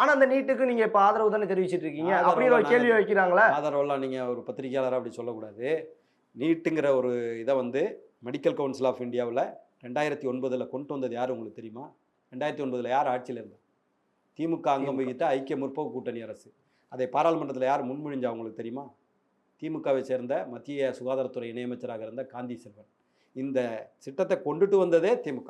ஆனா அந்த நீட்டுக்கு நீங்க இப்ப ஆதரவு தானே தெரிவிச்சிட்டு இருக்கீங்க அப்படிங்கிற ஒரு கேள்வி வைக்கிறாங்களா? ஆதரவெல்லாம் நீங்க ஒரு பத்திரிகையாளராக அப்படி சொல்லக்கூடாது. நீட்டுங்கிற ஒரு இதை வந்து மெடிக்கல் கவுன்சில் ஆஃப் இந்தியாவில் 2009 கொண்டு வந்தது யார் உங்களுக்கு தெரியுமா? 2009 யார் ஆட்சியில் இருந்தா? திமுக அங்கம் வகித்த ஐக்கிய முற்போக்கு கூட்டணி அரசு. அதை பாராளுமன்றத்தில் யார் முன்மொழிஞ்சா உங்களுக்கு தெரியுமா? திமுகவை சேர்ந்த மத்திய சுகாதாரத்துறை இணையமைச்சராக இருந்த காந்தி செல்வன். இந்த திட்டத்தை கொண்டுட்டு வந்ததே திமுக.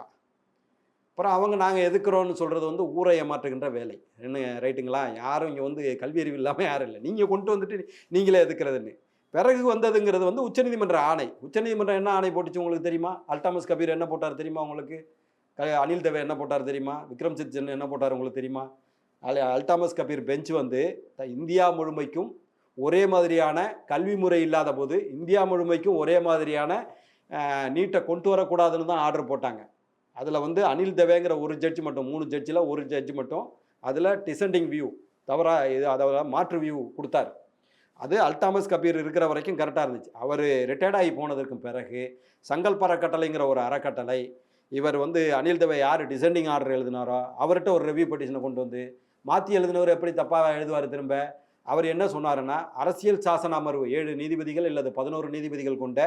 அப்புறம் அவங்க நாங்கள் எதுக்குறோன்னு சொல்கிறது வந்து ஊரை ஏமாற்றுகின்ற வேலை. என்ன ரைட்டுங்களா? யாரும் இங்கே வந்து கல்வி அறிவு இல்லாமல் யாரும் இல்லை. நீங்கள் கொண்டு வந்துட்டு நீங்களே எதுக்குறதுன்னு. பிறகு வந்ததுங்கிறது வந்து உச்சநீதிமன்ற ஆணை. உச்சநீதிமன்றம் என்ன ஆணை போட்டுச்சு உங்களுக்கு தெரியுமா? அல்டாமஸ் கபீர் என்ன போட்டார் தெரியுமா உங்களுக்கு? அனில் தவே என்ன போட்டார் தெரியுமா? விக்ரம் சித்ஜன் என்ன போட்டார் உங்களுக்கு தெரியுமா? அல்டாமஸ் கபீர் பெஞ்ச் வந்து இந்தியா முழுமைக்கும் ஒரே மாதிரியான கல்வி முறை இல்லாத போது இந்தியா முழுமைக்கும் ஒரே மாதிரியான நீட்டை கொண்டு வரக்கூடாதுன்னு தான் ஆர்டர் போட்டாங்க. அதில் வந்து அனில் தவேங்கிற ஒரு ஜட்ஜ் மட்டும், 3 ஜட்ஜில் ஒரு ஜட்ஜ் மட்டும் அதில் டிசெண்டிங் வியூ தவறாக அதாவது மாற்று வியூ கொடுத்தார். அது அல்டாமஸ் கபீர் இருக்கிற வரைக்கும் கரெக்டாக இருந்துச்சு. அவர் ரிட்டையர்ட் ஆகி போனதற்கு பிறகு சங்கல்ப அறக்கட்டளைங்கிற ஒரு அறக்கட்டளை, இவர் வந்து அனில் தவே யார் டிசெண்டிங் ஆர்டர் எழுதினாரோ அவர்கிட்ட ஒரு ரிவ்யூ பெட்டிஷனை கொண்டு வந்து மாற்றி எழுதினவர் எப்படி தப்பாக எழுதுவார் திரும்ப? அவர் என்ன சொன்னாருன்னா, அரசியல் சாசன அமர்வு 7 நீதிபதிகள் அல்லது 11 நீதிபதிகள் கொண்ட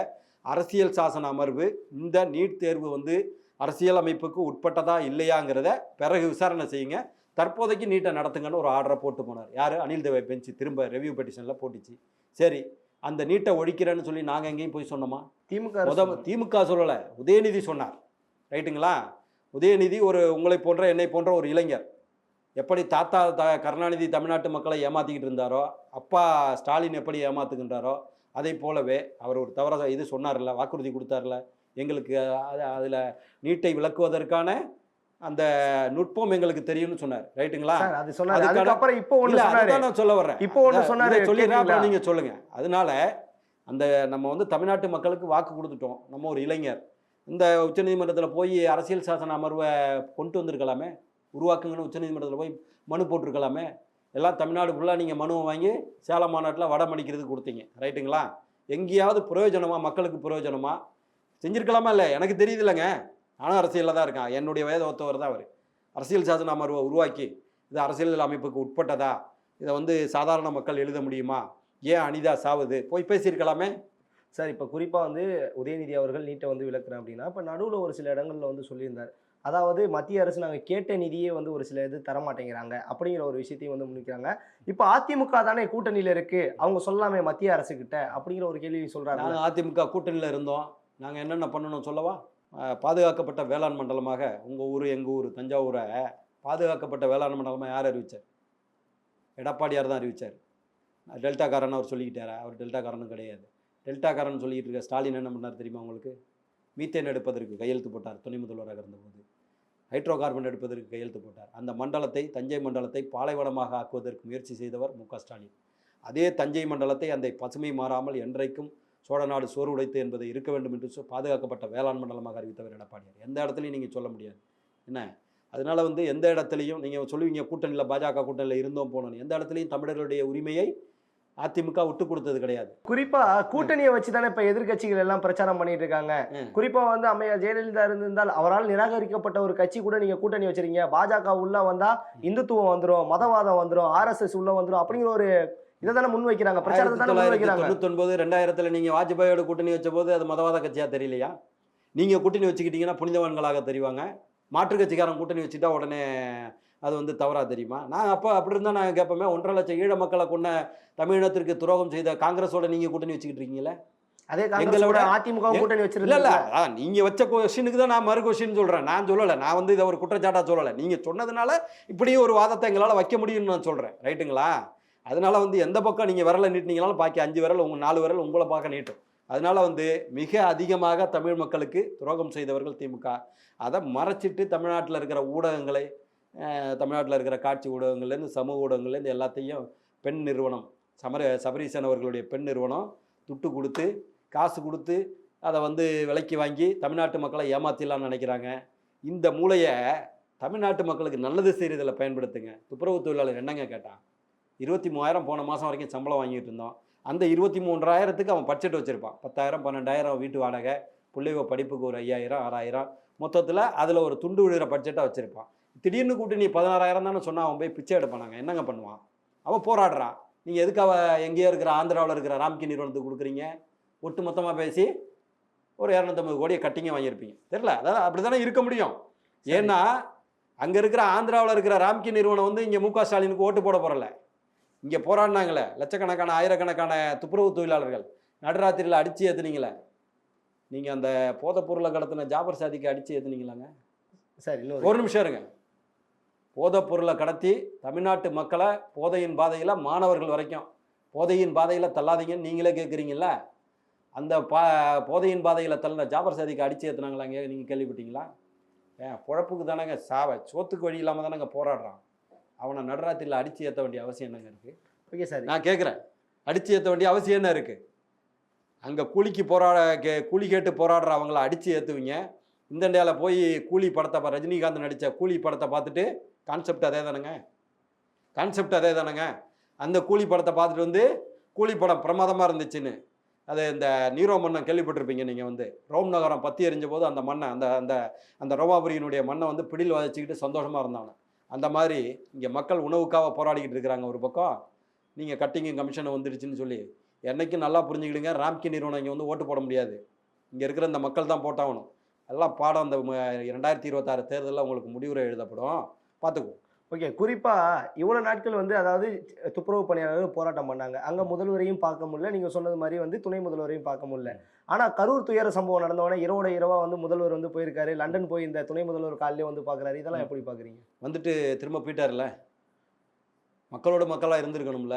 அரசியல் சாசன அமர்வு இந்த நீட் தேர்வு வந்து அரசியல் அமைப்புக்கு உட்பட்டதா இல்லையாங்கிறத பிறகு விசாரணை செய்யுங்க, தற்போதைக்கு நீட்டை நடத்துங்கன்னு ஒரு ஆர்டரை போட்டு போனார். யார்? அனில் தவே பெஞ்சு திரும்ப ரிவ்யூ பெட்டிஷனில் போட்டுச்சு. சரி, அந்த நீட்டை ஒழிக்கிறேன்னு சொல்லி நாங்கள் எங்கேயும் போய் சொன்னோமா? திமுக அரசு திமுக சொல்லலை, உதயநிதி சொன்னார். ரைட்டுங்களா? உதயநிதி உங்களை போன்ற என்னை போன்ற ஒரு இளைஞர். எப்படி தாத்தா கருணாநிதி தமிழ்நாட்டு மக்களை ஏமாற்றிக்கிட்டு இருந்தாரோ, அப்பா ஸ்டாலின் எப்படி ஏமாத்துகின்றாரோ, அதை போலவே அவர் ஒரு தவறாக இது சொன்னார்ல, வாக்குறுதி கொடுத்தார்ல, எங்களுக்கு அதில் நீட்டை விளக்குவதற்கான அந்த நுட்பம் எங்களுக்கு தெரியும்னு சொன்னார். ரைட்டுங்களா? சார் அது சொன்னாரு. அதுக்கப்புறம் இப்போ ஒன்று சொன்னாரு. நான் சொல்ல வர்றேன். இப்போ ஒன்று சொன்னாரு. சொல்லிடுறேன், நீங்கள் சொல்லுங்க. அதனால நம்ம வந்து தமிழ்நாட்டு மக்களுக்கு வாக்கு கொடுத்துட்டோம். நம்ம ஒரு இளைஞர். இந்த உச்சநீதிமன்றத்தில் போய் அரசியல் சாசன அமர்வை கொண்டு வந்திருக்கலாமே, உருவாக்குங்கன்னு உச்சநீதிமன்றத்தில் போய் மனு போட்டிருக்கலாமே. எல்லாம் தமிழ்நாடு ஃபுல்லாக நீங்கள் மனுவை வாங்கி சேலம் மாநாட்டில் வடை மடிக்கிறதுக்கு கொடுத்தீங்க. ரைட்டுங்களா? எங்கேயாவது பிரயோஜனமா, மக்களுக்கு பிரயோஜனமா செஞ்சுருக்கலாமா? இல்லை, எனக்கு தெரியுது இல்லைங்க. நானும் அரசியலில் தான் இருக்கேன். என்னுடைய வயது ஒத்தவர் தான் அவர். அரசியல் சாசன அமர்வை உருவாக்கி இது அரசியல் அமைப்புக்கு உட்பட்டதா, இதை வந்து சாதாரண மக்கள் எழுத முடியுமா, ஏன் அனிதா சாவுது, போய் பேசியிருக்கலாமே. சார் இப்போ குறிப்பாக வந்து உதயநிதி அவர்கள் நீட்டை வந்து விளக்குறேன் அப்படின்னா, இப்போ நடுவில் ஒரு சில இடங்களில் வந்து சொல்லியிருந்தார். அதாவது மத்திய அரசு நாங்கள் கேட்ட நிதியே வந்து ஒரு சில இது தரமாட்டேங்கிறாங்க அப்படிங்கிற ஒரு விஷயத்தையும் வந்து முன்னிக்கிறாங்க. இப்போ அதிமுக தானே கூட்டணியில் இருக்குது, அவங்க சொல்லாமே மத்திய அரசுக்கிட்ட அப்படிங்கிற ஒரு கேள்வி சொல்கிறாங்க. நாங்கள் அதிமுக கூட்டணியில் இருந்தோம். நாங்கள் என்னென்ன பண்ணணும் சொல்லவா? பாதுகாக்கப்பட்ட வேளாண் மண்டலமாக உங்கள் ஊர், எங்கள் ஊர் தஞ்சாவூரை பாதுகாக்கப்பட்ட வேளாண் மண்டலமாக யார் அறிவித்தார்? எடப்பாடியார் தான் அறிவித்தார். டெல்டாக்காரன் அவர் சொல்லிக்கிட்டாரா? அவர் டெல்டாக்காரனும் கிடையாது. டெல்டாக்காரன் சொல்லிக்கிட்டு இருக்க ஸ்டாலின் என்ன பண்ணார் தெரியுமா உங்களுக்கு? மீத்தேன் எடுப்பதற்கு கையெழுத்து போட்டார் துணை முதல்வராக இருந்தபோது. ஹைட்ரோ கார்பன் எடுப்பதற்கு கையெழுத்து போட்டார். அந்த மண்டலத்தை, தஞ்சை மண்டலத்தை பாலைவனமாக ஆக்குவதற்கு முயற்சி செய்தவர் மு க ஸ்டாலின். அதே தஞ்சை மண்டலத்தை அந்த பசுமை மாறாமல் என்றைக்கும் சோழநாடு சோறு உடைத்து என்பதை இருக்க வேண்டும் என்று பாதுகாக்கப்பட்ட வேளாண் மண்டலமாக அறிவித்தவர் எடப்பாடியார். எந்த இடத்துலையும் நீங்கள் சொல்ல முடியாது. என்ன அதனால வந்து எந்த இடத்துலையும் நீங்கள் சொல்லுவீங்க கூட்டணியில் பாஜக கூட்டணியில் இருந்தோம் போனோம், எந்த இடத்துலையும் தமிழர்களுடைய உரிமையை அதிமுக விட்டு கொடுத்தது கிடையாது. குறிப்பா கூட்டணியை வச்சு தானே இப்ப எதிர்கட்சிகள் எல்லாம் பிரச்சாரம் பண்ணிட்டு இருக்காங்க. குறிப்பா வந்து அம்மையார் ஜெயலலிதா இருந்திருந்தால் அவரால் நிராகரிக்கப்பட்ட ஒரு கட்சி கூட நீங்க கூட்டணி வச்சிருக்கீங்க. பாஜக உள்ள வந்தா இந்துத்துவம் வந்துடும், மதவாதம் வந்துடும், RSS உள்ள வந்துடும் அப்படிங்கிற ஒரு இதை தானே முன் வைக்கிறாங்க, பிரச்சாரத்தை தானே முன் வைக்கிறாங்க. 1999 2000 நீங்க வாஜ்பாயோட கூட்டணி வச்ச போது அது மதவாத கட்சியா தெரியலையா? நீங்க கூட்டணி வச்சுக்கிட்டீங்கன்னா புனிதவான்களாக தெரிவாங்க. மாற்று கட்சிக்காரன் கூட்டணி வச்சுட்டா உடனே அது வந்து தவறாக தெரியுமா? நான் அப்போ அப்படி இருந்தால் நான் கேட்போமே, 1.5 லட்சம் ஈழ மக்களை கொண்ட தமிழினத்திற்கு துரோகம் செய்த காங்கிரஸோட நீங்கள் கூட்டணி வச்சுக்கிட்டு இருக்கீங்களே. அதே எங்களோட அதிமுக கூட்டணி வச்சிருக்கீங்க. இல்லை நீங்கள் வச்ச கொஸ்டினுக்கு தான் நான் மறு கொஸ்டின் சொல்கிறேன். நான் சொல்லலை, நான் வந்து இதை ஒரு குற்றச்சாட்டாக சொல்லலை. நீங்கள் சொன்னதுனால இப்படியும் ஒரு வாதத்தை எங்களால் வைக்க முடியும்னு நான் சொல்கிறேன். ரைட்டுங்களா? அதனால வந்து எந்த பக்கம் நீங்கள் விரலை நீட்டினீங்களாலும் பாக்கி 5 விரல் 4 விரல் உங்களை பார்க்க நீட்டும். அதனால வந்து மிக அதிகமாக தமிழ் மக்களுக்கு துரோகம் செய்தவர்கள் திமுக. அதை மறைச்சிட்டு தமிழ்நாட்டில் இருக்கிற ஊடகங்களை, தமிழ்நாட்டில் இருக்கிற காட்சி ஊடகங்கள்லேருந்து சமூக ஊடகங்கள்லேருந்து எல்லாத்தையும் பெண் நிறுவனம் சபரீசன் அவர்களுடைய பெண் நிறுவனம் துட்டு கொடுத்து காசு கொடுத்து அதை வந்து விலைக்கு வாங்கி தமிழ்நாட்டு மக்களை ஏமாத்திடலான்னு நினைக்கிறாங்க. இந்த மூளையை தமிழ்நாட்டு மக்களுக்கு நல்லது செய்கிறதில் பயன்படுத்துங்க. துப்புரவு தொழிலாளர் என்னங்க கேட்டான்? 23,000 போன மாதம் வரைக்கும் சம்பளம் வாங்கிட்டு இருந்தோம். அந்த 23,000க்கு அவன் பட்ஜெட் வச்சுருப்பான். 10,000 12,000 வீட்டு வாடகை, பிள்ளைவ படிப்புக்கு ஒரு 5,000 6,000, மொத்தத்தில் அதில் ஒரு துண்டு விழுகிற பட்ஜெட்டாக வச்சுருப்பான். திடீர்னு கூட்டி நீ 16,000 தானே சொன்னால் அவன் போய் பிச்சை எடுப்பானாங்க. என்னங்க பண்ணுவான்? அவன் போராடுறான். நீங்கள் எதுக்கு எங்கேயோ இருக்கிற ஆந்திராவில் இருக்கிற ராம்கி நிறுவனத்துக்கு கொடுக்குறீங்க? ஒட்டு மொத்தமாக பேசி ஒரு 250 கோடியை கட்டிங்க வாங்கியிருப்பீங்க. தெரியல, அதாவது அப்படி தானே இருக்க முடியும். ஏன்னா அங்கே இருக்கிற ஆந்திராவில் இருக்கிற ராம்கி நிறுவனம் வந்து இங்கே மு க ஸ்டாலினுக்கு ஓட்டு போட போகிறல. இங்கே போராடினாங்களே லட்சக்கணக்கான ஆயிரக்கணக்கான துப்புரவு தொழிலாளர்கள் நடுராத்திரியில் அடித்து ஏற்றுனீங்களே. நீங்கள் அந்த போதைப் பொருளை கடத்தின ஜாபர் சாதிக்கு அடித்து ஏற்றுனீங்களாங்க? சரி, ஒரு நிமிஷம் இருங்க. போதைப் பொருளை கடத்தி தமிழ்நாட்டு மக்களை போதையின் பாதையில், மாணவர்கள் வரைக்கும் போதையின் பாதையில் தள்ளாதீங்கன்னு நீங்களே கேட்குறீங்கள. அந்த போதையின் பாதையில் தள்ளின ஜாபர் சாதிக்கு அடித்து ஏற்றுனாங்களாங்க? நீங்கள் கேள்விப்பட்டீங்களா? பொழப்புக்கு தானேங்க, சோத்துக்கு வழி இல்லாமல் தானேங்க போராடுறான். அவனை நடுராத்திரியில் அடித்து ஏற்ற வேண்டிய அவசியம் என்னங்க இருக்குது? ஓகே சார், நான் கேட்குறேன், அடித்து ஏற்ற வேண்டிய அவசியம் என்ன இருக்குது? அங்கே கூலிக்கு கூலி கேட்டு போராடுற அவங்கள அடித்து ஏற்றுவீங்க. இந்த இந்தியாவில் போய் கூலி படத்தை ரஜினிகாந்த் நடித்த கூலி படத்தை பார்த்துட்டு கான்செப்ட் அதே தானேங்க. அந்த கூலி படத்தை பார்த்துட்டு வந்து கூலி படம் பிரமாதமாக இருந்துச்சுன்னு, அது இந்த நீரோ மன்னன் கேள்விப்பட்டிருப்பீங்க நீங்கள். வந்து ரோம் நகரம் பற்றி எரிஞ்ச போது அந்த மண்ணை அந்த அந்த அந்த ரோமாபுரியினுடைய மண்ணை வந்து பிடியில் வதச்சிக்கிட்டு சந்தோஷமாக இருந்தாங்க. அந்த மாதிரி இங்கே மக்கள் உணவுக்காக போராடிக்கிட்டு இருக்கிறாங்க. ஒரு பக்கம் நீங்கள் கட்டிங்கு கமிஷனை வந்துடுச்சுன்னு சொல்லி என்றைக்கும் நல்லா புரிஞ்சுக்கிடுங்க. ராம்கி நிறுவனம் இங்கே வந்து ஓட்டு போட முடியாது. இங்கே இருக்கிற இந்த மக்கள் தான் போட்டாகணும். எல்லாம் பாடம் அந்த 2026 தேர்தலில் உங்களுக்கு முடிவுரை எழுதப்படும், பார்த்துக்குவோம். ஓகே. குறிப்பா இவ்வளவு நாட்கள் வந்து அதாவது துப்புரவு பணியாளர்கள் போராட்டம் பண்ணாங்க. அங்க முதல்வரையும் பார்க்க முடியல. நீங்க சொன்னது மாரி வந்து துணை முதல்வரையும் பார்க்க முடியல. ஆனா கரூர் துயர சம்பவம் நடந்த உடனே இரவோட இரவா வந்து முதல்வர் வந்து போயிருக்காரு. லண்டன் போய் இந்த துணை முதல்வர் காலையிலே வந்து பார்க்குறாரு. இதெல்லாம் ம். எப்படி பார்க்குறீங்க? வந்துட்டு திரும்ப போயிட்டார்ல. மக்களோட மக்களா இருந்திருக்கணும்ல.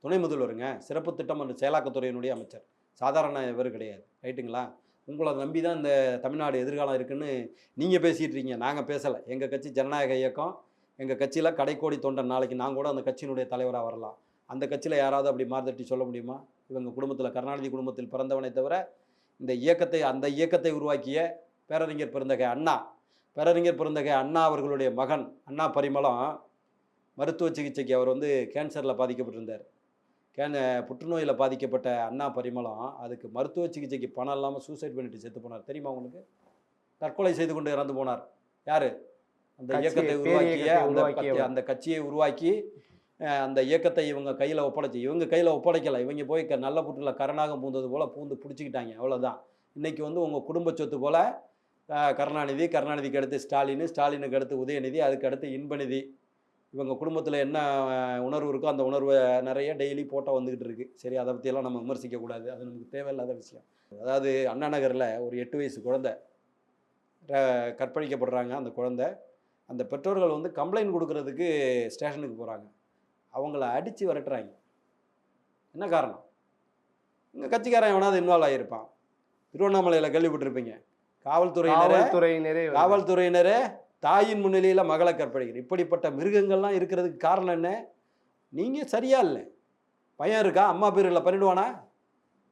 துணை முதல்வருங்க. சிறப்பு திட்டம் மற்றும் செயலாக்கத்துறையினுடைய அமைச்சர். சாதாரண இவர் கிடையாது. ரைட்டுங்களா? உங்கள நம்பி தான் இந்த தமிழ்நாடு எதிர்காலம் இருக்குன்னு நீங்க பேசிட்டு இருக்கீங்க. நாங்க பேசல. எங்க கட்சி ஜனநாயக இயக்கம். எங்க கட்சியில கடைக்கோடி தொண்டன். நாளைக்கு நான் கூட அந்த கட்சியினுடைய தலைவரா வரலாம். அந்த கட்சியில யாராவது அப்படி மாறுதட்டி சொல்ல முடியுமா? இவங்க குடும்பத்தில கருணாநிதி குடும்பத்தில் பிறந்தவனே தவிர, இந்த இயக்கத்தை அந்த இயக்கத்தை உருவாக்கிய பேரறிஞர் பெருந்தகை அண்ணா. பேரறிஞர் பெருந்தகை அண்ணா அவர்களுடைய மகன் அண்ணா பரிமளம் மருத்துவ சிகிச்சைக்கு அவர் வந்து கேன்சர்ல பாதிக்கப்பட்டிருந்தார். புற்றுநோயில் பாதிக்கப்பட்ட அண்ணா பரிமளம் அதுக்கு மருத்துவ சிகிச்சைக்கு பணம் இல்லாமல் சூசைட் பண்ணிட்டு செத்து போனார். தெரியுமா உங்களுக்கு? தற்கொலை செய்து கொண்டு இறந்து போனார். யாரு? அந்த இயக்கத்தை உருவாக்கிய அந்த கட்சியை உருவாக்கி அந்த இயக்கத்தை இவங்க கையில் ஒப்படைச்சி, இவங்க கையில் ஒப்படைக்கலை. இவங்க போய் நல்ல புற்றில் கருணாகம் பூந்தது போல் பூந்து பிடிச்சிக்கிட்டாங்க. அவ்வளோதான். இன்றைக்கி வந்து உங்கள் குடும்ப சொத்து போல் கருணாநிதிக்கு அடுத்து ஸ்டாலினுக்கு அடுத்து உதயநிதி, அதுக்கு அடுத்து இன்பநிதி. இவங்க குடும்பத்தில் என்ன உணர்வு இருக்கோ அந்த உணர்வை நிறைய டெய்லி போட்டோ வந்துக்கிட்டு இருக்குது. சரி, அதை பற்றியெல்லாம் நம்ம விமர்சிக்கக்கூடாது. அது நமக்கு தேவையில்லாத விஷயம். அதாவது அண்ணா நகரில் ஒரு 8 வயசு குழந்தை கற்பழிக்கப்படுறாங்க. அந்த குழந்தை அந்த பெற்றோர்கள் வந்து கம்ப்ளைண்ட் கொடுக்கறதுக்கு ஸ்டேஷனுக்கு போகிறாங்க. அவங்கள அடித்து விரட்டுறாங்க. என்ன காரணம்? இங்கே கட்சிக்காரன் எவனாவது இன்வால்வ் ஆகியிருப்பான். திருவண்ணாமலையில் கேள்விப்பட்டிருப்பீங்க. காவல்துறையினரே தாயின் முன்னிலையில் மகளை கற்பழிக்கிறார். இப்படிப்பட்ட மிருகங்கள்லாம் இருக்கிறதுக்கு காரணம் என்ன? நீங்கள் சரியா இல்லை. பையன் இருக்கா, அம்மா பேர் இல்லை, பண்ணிடுவானா?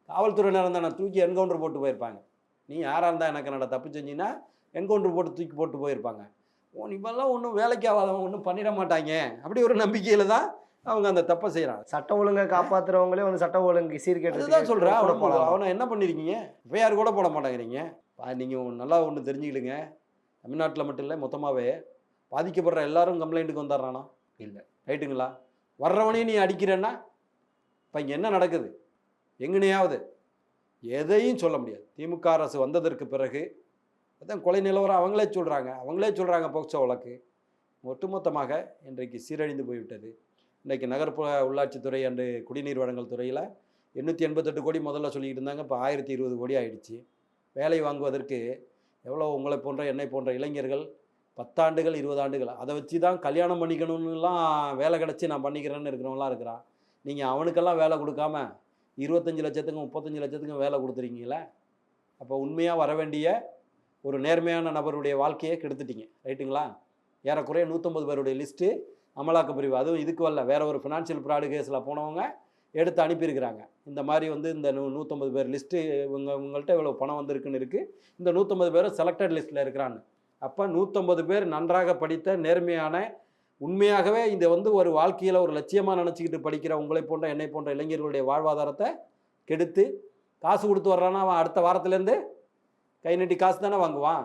காவல்துறையினர் இருந்தால் நான் தூக்கி என்கவுண்டர் போட்டு போயிருப்பாங்க. நீ யாராக இருந்தால் எனக்கு என்னடா தப்பு செஞ்சின்னா என்கவுண்டர் போட்டு தூக்கி போட்டு போயிருப்பாங்க. இவெல்லாம் ஒன்றும் வேலைக்கு ஆகாதவங்க ஒன்றும் பண்ணிட மாட்டாங்க. அப்படி ஒரு நம்பிக்கையில் தான் அவங்க அந்த தப்பை செய்கிறாங்க. சட்ட ஒழுங்கை காப்பாற்றுறவங்களே வந்து சட்ட ஒழுங்கு சீர்கேட்டு தான் சொல்கிறேன். அவனை என்ன பண்ணியிருக்கீங்க? எஃப்ஐஆர் கூட போட மாட்டேங்கிறீங்க. நீங்கள் நல்லா ஒன்று தெரிஞ்சுக்கிடுங்க. தமிழ்நாட்டில் மட்டும் இல்லை, மொத்தமாகவே பாதிக்கப்படுற எல்லாரும் கம்ப்ளைண்ட்டுக்கு வந்துடுறானா? இல்லை. ரைட்டுங்களா? வர்றவனையும் நீ அடிக்கிறேன்னா இப்போ இங்கே என்ன நடக்குது? எங்கனையாவது எதையும் சொல்ல முடியாது. திமுக அரசு வந்ததற்கு பிறகு அதான் கொலை நிலவரம் அவங்களே சொல்கிறாங்க. போக்சோ வழக்கு ஒட்டுமொத்தமாக இன்றைக்கு சீரழிந்து போய்விட்டது. இன்றைக்கு நகர்ப்புற உள்ளாட்சித்துறை அன்று குடிநீர் வழங்கல் துறையில் 888 கோடி முதல்ல சொல்லிக்கிட்டு இருந்தாங்க. இப்போ 1020 கோடி ஆகிடுச்சு. வேலை வாங்குவதற்கு எவ்வளோ உங்களை போன்ற என்னை போன்ற இளைஞர்கள் 10 ஆண்டுகள் 20 ஆண்டுகள் அதை வச்சு தான் கல்யாணம் பண்ணிக்கணும்னுலாம் வேலை கிடச்சி நான் பண்ணிக்கிறேன்னு இருக்கிறவங்களாம் இருக்கிறான். நீங்கள் அவனுக்கெல்லாம் வேலை கொடுக்காம 25 லட்சத்துக்கும் 35 லட்சத்துக்கும் வேலை கொடுத்துருக்கீங்களே. அப்போ உண்மையாக வர வேண்டிய ஒரு நேர்மையான நபருடைய வாழ்க்கையை கெடுத்துட்டீங்க. ரைட்டுங்களா? ஏறக்குறைய 150 பேருடைய லிஸ்ட்டு அமலாக்க பிரிவு, அதுவும் இதுக்கு வரல, வேற ஒரு ஃபினான்ஷியல் ஃப்ராடு கேஸில் போனவங்க எடுத்து அனுப்பியிருக்கிறாங்க. இந்த மாதிரி வந்து இந்த 150 பேர் லிஸ்ட்டு உங்கள்கிட்ட இவ்வளோ பணம் வந்திருக்குன்னு இருக்குது. இந்த 150 பேரும் செலக்டட் லிஸ்ட்டில் இருக்கிறான்னு. அப்போ 150 பேர் நன்றாக படித்த நேர்மையான உண்மையாகவே இதை வந்து ஒரு வாழ்க்கையில் ஒரு லட்சியமாக நினச்சிக்கிட்டு படிக்கிற உங்களை போன்ற என்னை போன்ற இளைஞர்களுடைய வாழ்வாதாரத்தை கெடுத்து காசு கொடுத்து வர்றான்னா அவன் அடுத்த வாரத்துலேருந்து கை நீட்டி காசு தானே வாங்குவான்.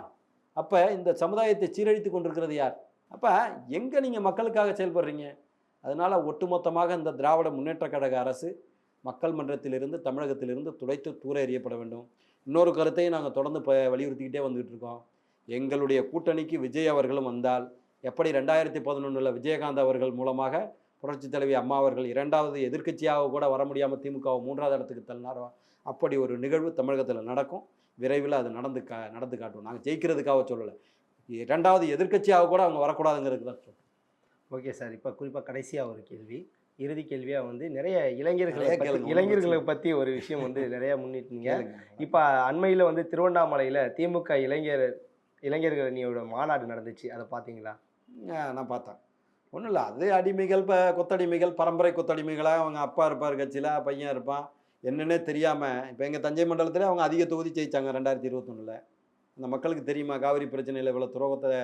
அப்போ இந்த சமுதாயத்தை சீரழித்து கொண்டிருக்கிறது யார்? அப்போ எங்கே நீங்கள் மக்களுக்காக செயல்படுறீங்க? அதனால் ஒட்டுமொத்தமாக இந்த திராவிட முன்னேற்ற கழக அரசு மக்கள் மன்றத்திலிருந்து தமிழகத்திலிருந்து துடைத்து தூர எறியப்பட வேண்டும். இன்னொரு கருத்தையும் நாங்கள் தொடர்ந்து வலியுறுத்திக்கிட்டே வந்துகிட்டு இருக்கோம். எங்களுடைய கூட்டணிக்கு விஜய் அவர்களும் வந்தால் எப்படி 2011 விஜயகாந்த் அவர்கள் மூலமாக புரட்சித் தலைவி அம்மா அவர்கள் 2வது எதிர்க்கட்சியாக கூட வர முடியாமல் திமுகவை 3வது இடத்துக்கு தள்ளினாரோ அப்படி ஒரு நிகழ்வு தமிழகத்தில் நடக்கும். விரைவில் அது நடந்து காட்டுவோம். நாங்கள் ஜெயிக்கிறதுக்காக சொல்லலை, 2வது எதிர்க்கட்சியாக கூட அவங்க வரக்கூடாதுங்கிறதுக்கு தான் சொல்கிறோம். Okay sir. இப்போ குறிப்பாக கடைசியாக ஒரு கேள்வி, இறுதி கேள்வியாக வந்து நிறைய இளைஞர்களை பற்றி ஒரு விஷயம் வந்து நிறையா முன்னிட்டீங்க. இப்போ அண்மையில் வந்து திருவண்ணாமலையில் திமுக இளைஞர்கள் அணியோட மாநாடு நடந்துச்சு. அதை பார்த்தீங்களா? நான் பார்த்தேன். ஒன்றும் இல்லை, அது அடிமைகள், இப்போ கொத்தடிமைகள், பரம்பரை கொத்தடிமைகளாக அவங்க அப்பா இருப்பார் கட்சியில், பையன் இருப்பான், என்னன்னே தெரியாமல். இப்போ எங்கள் தஞ்சை மண்டலத்தில் அவங்க அதிக தொகுதி ஜெயித்தாங்க 2021. அந்த மக்களுக்கு தெரியுமா காவிரி பிரச்சனையில் இவ்வளோ துரோகத்தை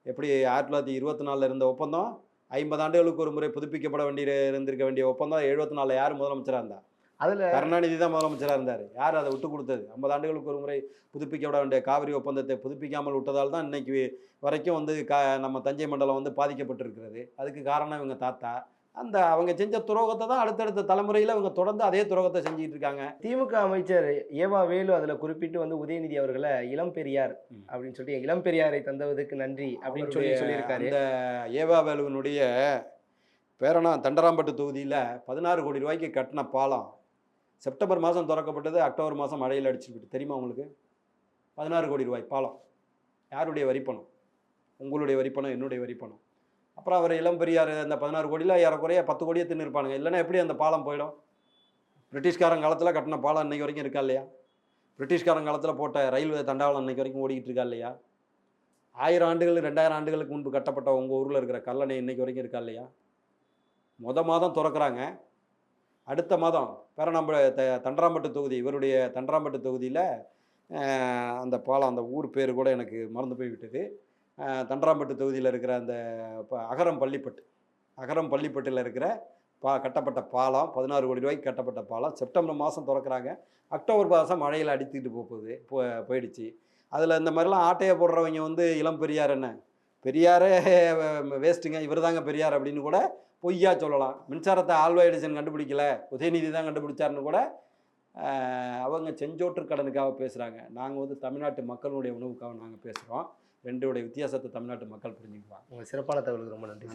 எப்படி 1924 இருந்த ஒப்பந்தம் 50 ஆண்டுகளுக்கு ஒரு முறை புதுப்பிக்கப்பட இருந்திருக்க வேண்டிய ஒப்பந்தம் 74 யார் முதலமைச்சராக இருந்தா? அதில் கருணாநிதி தான் முதலமைச்சராக இருந்தார். யார் அதை விட்டு கொடுத்தது? 50 ஆண்டுகளுக்கு ஒரு முறை புதுப்பிக்கப்பட வேண்டிய காவிரி ஒப்பந்தத்தை புதுப்பிக்காமல் விட்டதால் தான் இன்னைக்கு வரைக்கும் வந்து நம்ம தஞ்சை மண்டலம் வந்து பாதிக்கப்பட்டிருக்கிறது. அதுக்கு காரணம் இவங்க தாத்தா. அந்த அவங்க செஞ்ச துரோகத்தை தான் அடுத்தடுத்த தலைமுறையில் அவங்க தொடர்ந்து அதே துரோகத்தை செஞ்சுட்டு இருக்காங்க. திமுக அமைச்சர் ஏவா வேலு அதுல குறிப்பிட்டு வந்து உதயநிதி அவர்களை இளம் பெரியார் அப்படின்னு சொல்லிட்டு இளம் பெரியாரை தந்ததுக்கு நன்றி அப்படின்னு சொல்லியிருக்காரு. இந்த ஏவா வேலுவினுடைய பேரனா தண்டராம்பட்டு தொகுதியில் 16 கோடி ரூபாய்க்கு கட்டின பாலம் செப்டம்பர் மாதம் திறக்கப்பட்டது, அக்டோபர் மாதம் மழையில் அடிச்சுக்கிட்டு. தெரியுமா உங்களுக்கு? 16 கோடி ரூபாய் பாலம். யாருடைய வரிப்பணம்? உங்களுடைய வரிப்பணம், என்னுடைய வரிப்பணம். அப்புறம் அவர் இளம் பெரியார் அந்த 16 கோடியில் ஏறக்குறைய 10 கோடியே தின்னுருப்பானுங்க. இல்லைன்னா எப்படி அந்த பாலம் போயிடும்? பிரிட்டிஷ்காரன் காலத்தில் கட்டின பாலம் இன்னைக்கு வரைக்கும் இருக்கா இல்லையா? பிரிட்டிஷ்காரன் காலத்தில் போட்ட ரயில்வே தண்டவாளம் இன்னைக்கு வரைக்கும் ஓடிக்கிட்டு இருக்கா இல்லையா? 1000 ஆண்டுகள் 2000 ஆண்டுகளுக்கு முன்பு கட்டப்பட்ட உங்கள் ஊரில் இருக்கிற கல்லணை இன்னைக்கு வரைக்கும் இருக்கா இல்லையா? மாதம் திறக்கிறாங்க. அடுத்த மாதம் தண்டராம்பட்டு தொகுதி, இவருடைய தண்டராம்பட்டு தொகுதியில் அந்த பாலம், அந்த ஊர் பேர் கூட எனக்கு மறந்து போய் விட்டது. தண்டராம்பட்டு தொகுதியில் இருக்கிற அந்த அகரம் பள்ளிப்பட்டில் இருக்கிற கட்டப்பட்ட பாலம் 16 கோடி ரூபாய்க்கு கட்டப்பட்ட பாலம் செப்டம்பர் மாதம் திறக்கிறாங்க. அக்டோபர் மாதம் மழையில் அடித்துக்கிட்டு போயிடுச்சு. அதில் இந்த மாதிரிலாம் ஆட்டையை போடுறவங்க வந்து இளம் பெரியார் என்ன பெரியாரே வேஸ்ட்டுங்க, இவர் தாங்க பெரியார் அப்படின்னு கூட பொய்யா சொல்லலாம். மின்சாரத்தை ஆல்வா எடிசன் கண்டுபிடிக்கல, உதயநிதி தான் கண்டுபிடிச்சாருன்னு கூட அவங்க செஞ்சோற்று கடனுக்காக பேசுகிறாங்க. நாங்கள் வந்து தமிழ்நாட்டு மக்களுடைய உணவுக்காக நாங்கள் பேசுகிறோம். ரெண்டுடைய வித்தியாசத்தை தமிழ்நாட்டு மக்கள் புரிஞ்சுக்குவாங்க. உங்கள் சிறப்பான தகவலுக்கு ரொம்ப நன்றி.